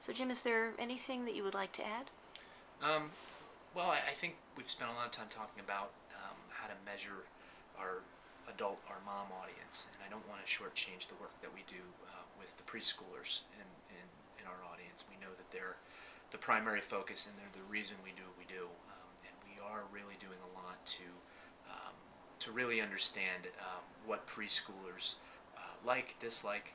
So, Jim, is there anything that you would like to add? Um, well, I think we've spent a lot of time talking about how to measure our our mom audience, and I don't want to shortchange the work that we do with the preschoolers in our audience. We know that they're the primary focus and they're the reason we do what we do, and we are really doing a lot to really understand what preschoolers like, dislike,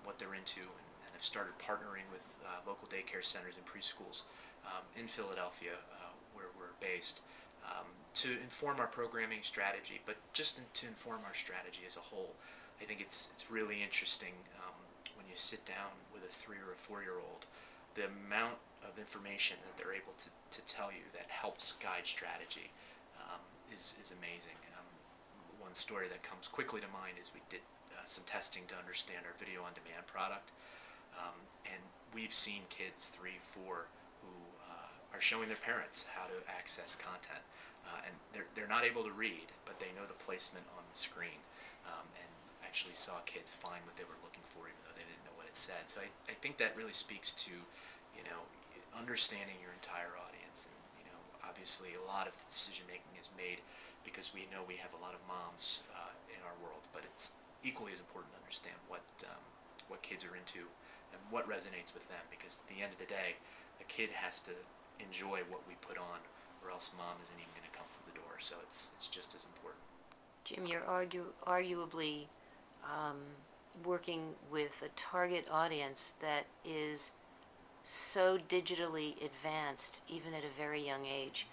what they're into, and have started partnering with local daycare centers and preschools in Philadelphia, where we're based, to inform our programming strategy, but just to inform our strategy as a whole. I think it's really interesting when you sit down with a 3 or a 4 year old, the amount of information that they're able to tell you that helps guide strategy is amazing. One story that comes quickly to mind is we did some testing to understand our video on demand product, and we've seen kids 3, 4 who are showing their parents how to access content, and they're not able to read, but they know the placement on the screen, and actually saw kids find what they were looking for even though they didn't know what it said. So I think that really speaks to, understanding your entire audience, and obviously a lot of decision making is made because we know we have a lot of moms in our world, but it's equally as important to understand what kids are into and what resonates with them, because at the end of the day, a kid has to enjoy what we put on, or else mom isn't even going to come through the door. So it's just as important. Jim, you're arguably um, working with a target audience that is so digitally advanced, even at a very young age.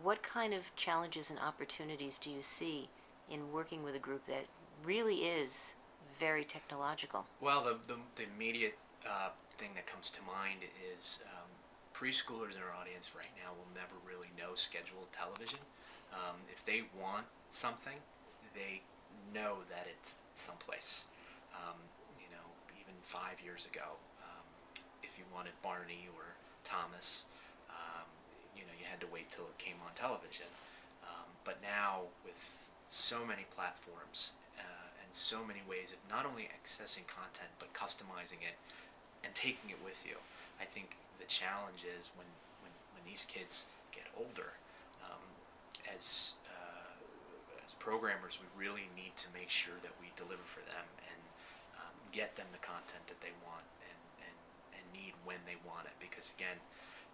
What kind of challenges and opportunities do you see in working with a group that really is very technological? Well, the immediate thing that comes to mind is preschoolers in our audience right now will never really know scheduled television. If they want something, they know that it's someplace. Um, Even 5 years ago, if you wanted Barney or Thomas, you had to wait till it came on television. But now, with so many platforms and so many ways of not only accessing content but customizing it and taking it with you, I think the challenge is when these kids get older, um, as programmers, we really need to make sure that we deliver for them and get them the content that they want and need when they want it. Because again,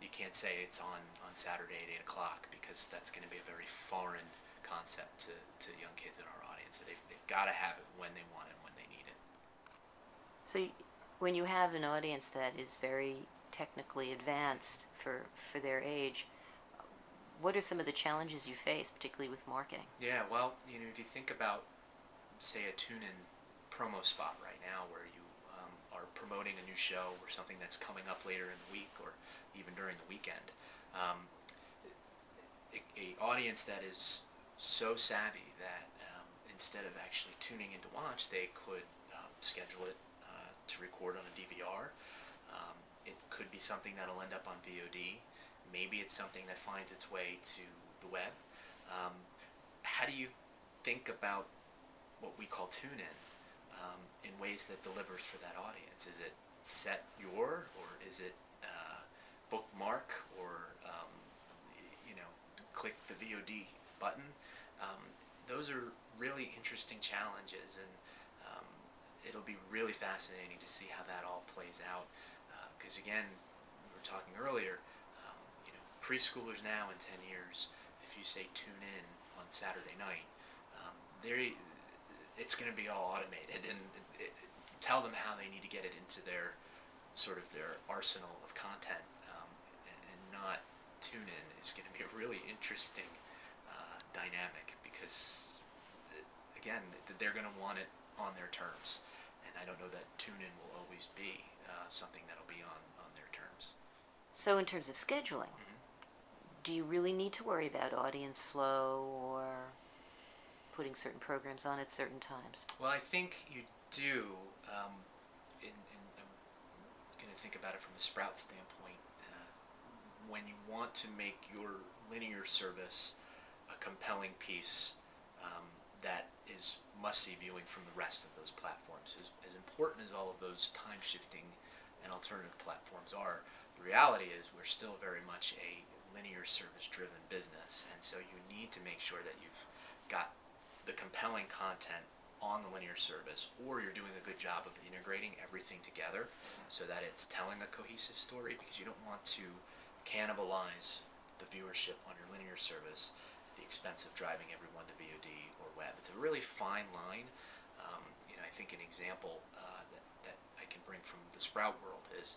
you can't say it's on Saturday at 8 o'clock, because that's going to be a very foreign concept to young kids in our audience. So they've got to have it when they want it and when they need it. So, when you have an audience that is very technically advanced for their age, what are some of the challenges you face, particularly with marketing? Yeah, well, if you think about, say, a tune-in promo spot right now where you are promoting a new show or something that's coming up later in the week or even during the weekend, a audience that is so savvy that instead of actually tuning in to watch, they could schedule it to record on a DVR. It could be something that'll end up on VOD. Maybe it's something that finds its way to the web. How do you think about what we call tune-in in ways that delivers for that audience? Is it set your, or is it bookmark, or click the VOD button? Those are really interesting challenges, and it'll be really fascinating to see how that all plays out. Because again, we were talking earlier, preschoolers now in 10 years, if you say tune in on Saturday night, it's going to be all automated, and tell them how they need to get it into their arsenal of content, and not tune in is going to be a really interesting dynamic, because again, they're going to want it on their terms, and I don't know that tune in will always be something that'll be on their terms. So, in terms of scheduling, do you really need to worry about audience flow or putting certain programs on at certain times? Well, I think you do. I'm going to think about it from a Sprout standpoint. When you want to make your linear service a compelling piece that is must-see viewing from the rest of those platforms, as important as all of those time-shifting and alternative platforms are. The reality is we're still very much a linear service driven business, and so you need to make sure that you've got the compelling content on the linear service, or you're doing a good job of integrating everything together so that it's telling a cohesive story, because you don't want to cannibalize the viewership on your linear service at the expense of driving everyone to VOD or web. It's a really fine line. I think an example that I can bring from the Sprout world is,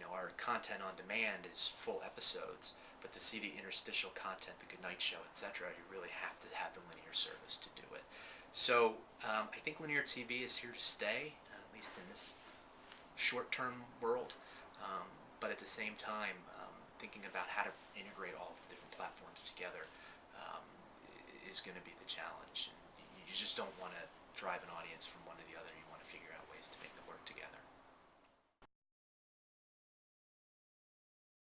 our content on demand is full episodes, but to see the interstitial content, the Goodnight Show, etc., you really have to have the linear service to do it. So I think linear TV is here to stay, at least in this short-term world. But at the same time, thinking about how to integrate all the different platforms together is going to be the challenge. And you just don't want to drive an audience from one to the other. You want to figure out ways to make them work together.